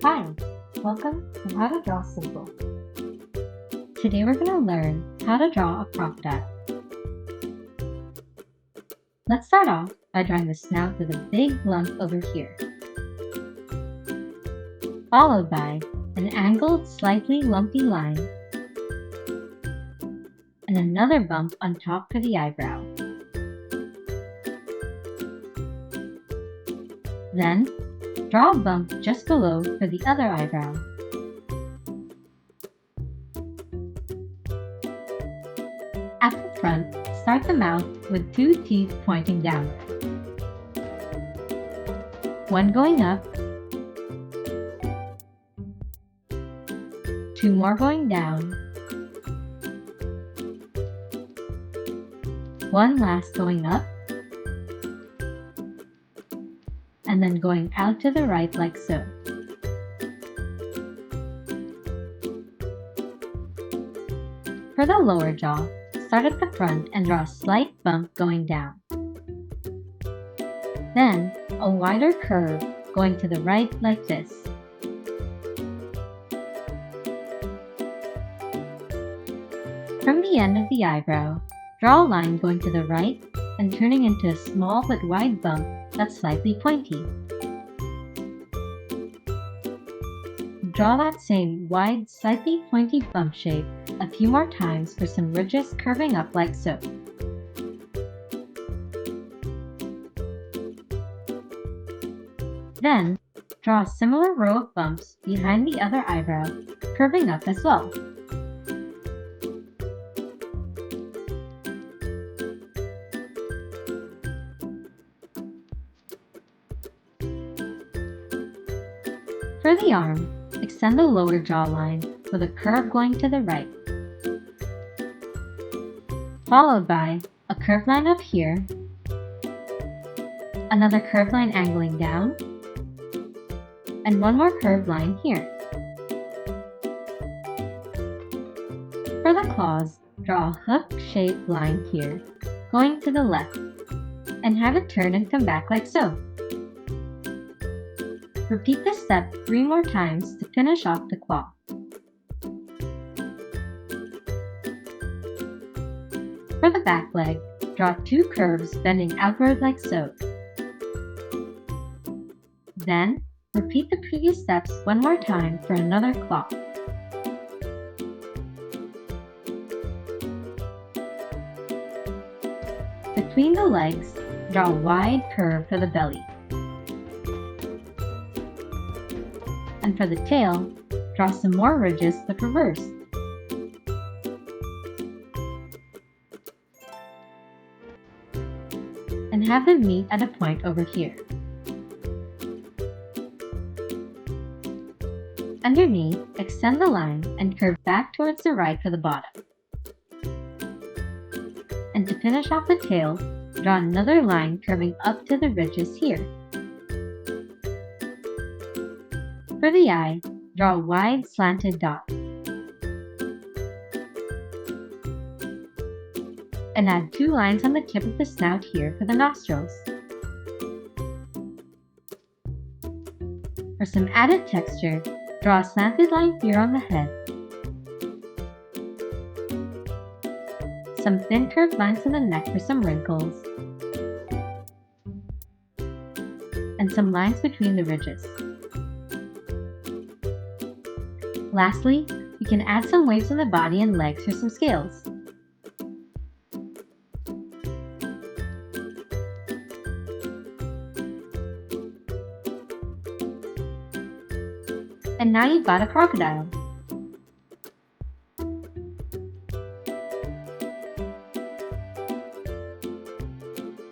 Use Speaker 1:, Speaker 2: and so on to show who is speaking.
Speaker 1: Hi, welcome to How to Draw Simple. Today we're going to learn how to draw a crocodile. Let's start off by drawing the snout with a big lump over here, followed by an angled, slightly lumpy line, and another bump on top for the eyebrow. Then, draw a bump just below for the other eyebrow. At the front, start the mouth with two teeth pointing down. One going up, two more going down, one last going up, and then going out to the right like so. For the lower jaw, start at the front and draw a slight bump going down. Then, a wider curve going to the right like this. From the end of the eyebrow, draw a line going to the right and turning into a small but wide bump that's slightly pointy. Draw that same wide, slightly pointy bump shape a few more times for some ridges curving up like so. Then, draw a similar row of bumps behind the other eyebrow, curving up as well. For the arm, extend the lower jawline with a curve going to the right, followed by a curved line up here, another curved line angling down, and one more curved line here. For the claws, draw a hook-shaped line here, going to the left, and have it turn and come back like so. Repeat this step 3 more times to finish off the claw. For the back leg, draw 2 curves bending outward like so. Then, repeat the previous steps 1 more time for another claw. Between the legs, draw a wide curve for the belly. And for the tail, draw some more ridges but reversed. And have them meet at a point over here. Underneath, extend the line and curve back towards the right for the bottom. And to finish off the tail, draw another line curving up to the ridges here. For the eye, draw a wide slanted dot. And add 2 lines on the tip of the snout here for the nostrils. For some added texture, draw a slanted line here on the head. Some thin curved lines on the neck for some wrinkles. And some lines between the ridges. Lastly, you can add some waves on the body and legs for some scales. And now you've got a crocodile.